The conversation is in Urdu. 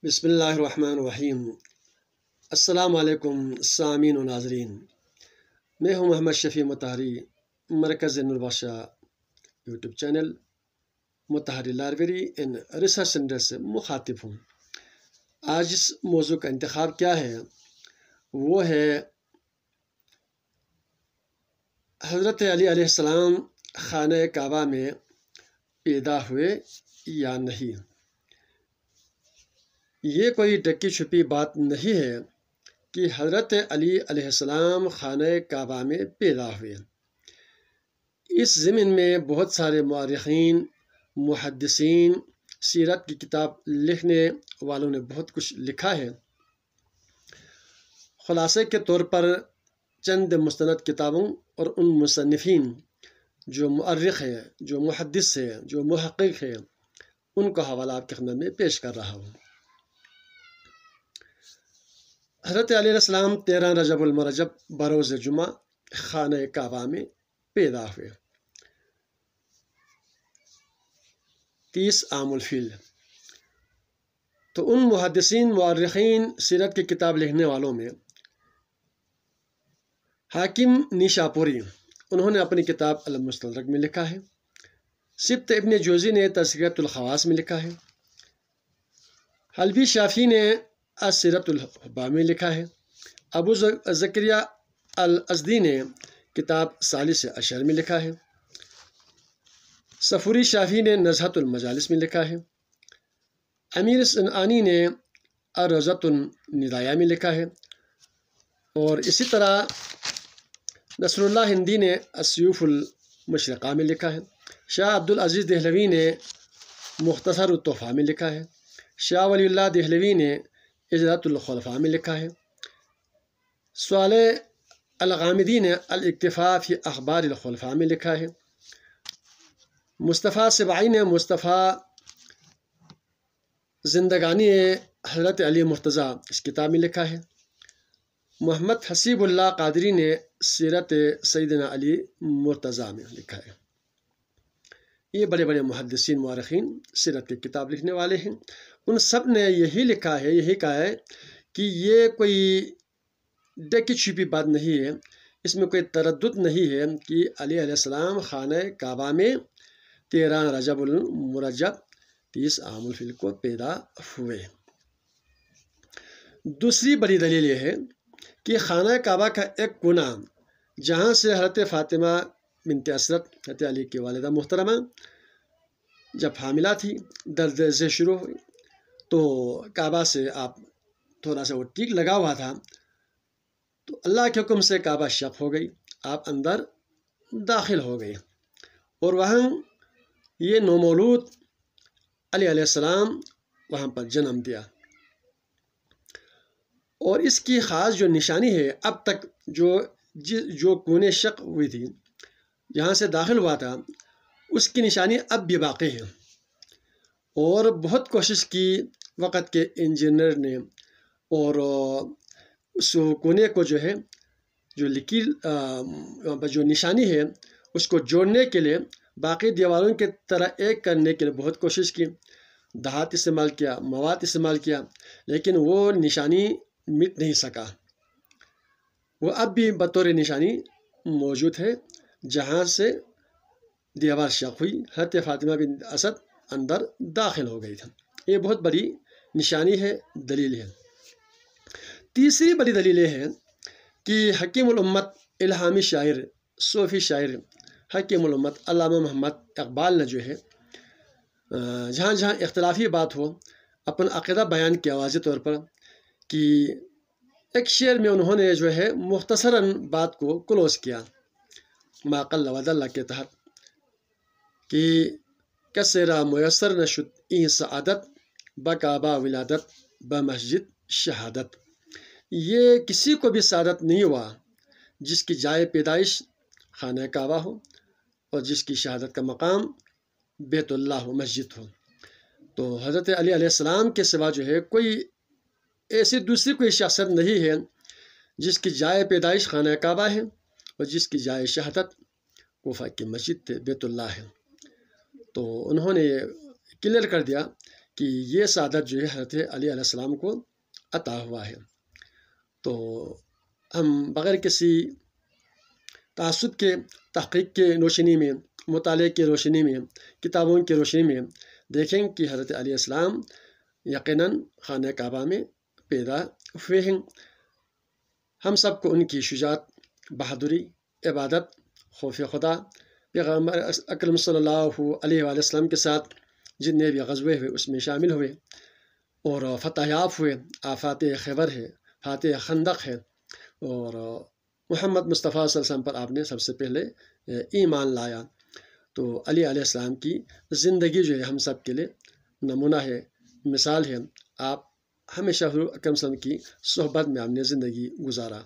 بسم اللہ الرحمن الرحیم۔ السلام علیکم سامعین و ناظرین، میں ہوں محمد شفیع مطہری، مرکز Noor Badshah YouTube channel Mutahhari library and research centre سے مخاطب ہوں۔ آج اس موضوع کا انتخاب کیا ہے؟ وہ ہے حضرت علی علیہ السلام خانہ کعبہ میں پیدا ہوئے یا نہیں۔ یہ کوئی ڈکی چھپی بات نہیں ہے کہ حضرت علی علیہ السلام خانہ کعبہ میں پیدا ہوئے۔ اس ضمن میں بہت سارے مورخین، محدثین، سیرت کی کتاب لکھنے والوں نے بہت کچھ لکھا ہے۔ خلاصے کے طور پر چند مستند کتابوں اور ان مصنفین جو مؤرخ ہیں، جو محدث ہیں، جو محقق ہیں، ان کا حوالہ آپ کی خدمت میں پیش کر رہا ہوں۔ حضرت علی علیہ السلام 13 رجب المرجب بروز جمعہ خانہ کعبہ میں پیدا ہوئے۔ 30 عام الفیل۔ تو ان محدثین، مورخین، سیرت کی کتاب لکھنے والوں میں حاکم نیشاپوری، انہوں نے اپنی کتاب المستدرک میں لکھا ہے۔ سبت ابن جوزی نے تذکرۃ الخواص میں لکھا ہے۔ حلبی شافعی نے السیرۃ الحبہ میں لکھا ہے۔ ابو زکریا الازدی نے کتاب ثالث عشر میں لکھا ہے۔ صفوری شافعی نے نزہۃ المجالس میں لکھا ہے۔ امیر صنعانی نے الروضۃ الندیہ میں لکھا ہے، اور اسی طرح نصر اللہ ہندی نے السیوف المشرقہ میں لکھا ہے۔ شاہ عبدالعزیز دہلوی نے مختصر التحفہ میں لکھا ہے۔ شاہ ولی اللہ دہلوی نے اجرۃ الخلفاء میں لکھا ہے۔ صالح الغامدی نے الاکتفاء فی اخبار الخلفاء میں لکھا ہے۔ مصطفیٰ سباعی نے مصطفیٰ زندگانی حضرت علی مرتضیٰ اس کتاب میں لکھا ہے۔ محمد حسیب اللہ قادری نے سیرت سیدنا علی مرتضیٰ میں لکھا ہے۔ یہ بڑے بڑے محدثین، مورخین، سیرت کی کتاب لکھنے والے ہیں۔ ان سب نے یہی لکھا ہے، یہی کہا ہے کہ یہ کوئی ڈکی چھپی بات نہیں ہے، اس میں کوئی تردد نہیں ہے کہ علی علیہ السلام خانہ کعبہ میں 13 رجب المرجب 30 عام الفیل کو پیدا ہوئے۔ دوسری بڑی دلیل یہ ہے کہ خانہ کعبہ کا ایک کونا، جہاں سے حضرت فاطمہ بنت اسد، حضرت علی کی والدہ محترمہ، جب حاملہ تھی، درد سے شروع ہوئی تو کعبہ سے آپ تھوڑا سا وہ ٹیک لگا ہوا تھا، تو اللہ کے حکم سے کعبہ شق ہو گئی، آپ اندر داخل ہو گئے، اور وہاں یہ نومولود علی علیہ السلام وہاں پر جنم دیا۔ اور اس کی خاص جو نشانی ہے، اب تک جو کونے شق ہوئی تھی، جہاں سے داخل ہوا تھا، اس کی نشانی اب بھی باقی ہے۔ اور بہت کوشش کی وقت کے انجینئر نے، اور اس کونے کو جو ہے، جو لکیر جو نشانی ہے، اس کو جوڑنے کے لیے، باقی دیواروں کی طرح ایک کرنے کے لیے بہت کوشش کی، دھات استعمال کیا، مواد استعمال کیا، لیکن وہ نشانی مٹ نہیں سکا۔ وہ اب بھی بطور نشانی موجود ہے، جہاں سے دیوار شق ہوئی، حضرت فاطمہ بنت اسد اندر داخل ہو گئی تھی۔ یہ بہت بڑی نشانی ہے، دلیل ہے۔ تیسری بڑی دلیل یہ ہے کہ حکیم الامت، الہامی شاعر، صوفی شاعر حکیم الامت علامہ محمد اقبال نے جو ہے، جہاں جہاں اختلافی بات ہو، اپنا عقیدہ بیان کیا واضح طور پر، کہ ایک شعر میں انہوں نے جو ہے مختصراً بات کو کلوز کیا، ما قل و دل کے تحت، کہ کسرا میسر نشد این سعادت بکعبہ ولادت بمسجد شہادت۔ یہ کسی کو بھی سعادت نہیں ہوا جس کی جائے پیدائش خانہ کعبہ ہو، اور جس کی شہادت کا مقام بیت اللہ ہو، مسجد ہو۔ تو حضرت علی علیہ السلام کے سوا جو ہے کوئی ایسی دوسری کوئی شخصیت نہیں ہے جس کی جائے پیدائش خانہ کعبہ ہے، اور جس کی جائے شہادت کوفہ کی مسجد بیت اللہ ہے۔ تو انہوں نے کلیئر کر دیا کہ یہ سعادت جو ہے حضرت علی علیہ السلام کو عطا ہوا ہے۔ تو ہم بغیر کسی تعصب کے تحقیق کے روشنی میں، مطالعے کی روشنی میں، کتابوں کی روشنی میں دیکھیں کہ حضرت علیہ السلام یقیناً خانہ کعبہ میں پیدا ہوئے ہیں۔ ہم سب کو ان کی شجاعت، بہادری، عبادت، خوف خدا، پیغمبر اکرم صلی اللہ علیہ وآلہ وسلم کے ساتھ جتنے بھی غزوے ہوئے اس میں شامل ہوئے اور فتح یاب ہوئے۔ فاتح خیبر ہے، فاتح خندق ہے، اور محمد مصطفیٰ صلی اللہ علیہ وسلم پر آپ نے سب سے پہلے ایمان لایا۔ تو علی علیہ السلام کی زندگی جو ہے ہم سب کے لیے نمونہ ہے، مثال ہے۔ آپ ہمیشہ حضور اکرم صلی اللہ علیہ وسلم کی صحبت میں آپ نے زندگی گزارا۔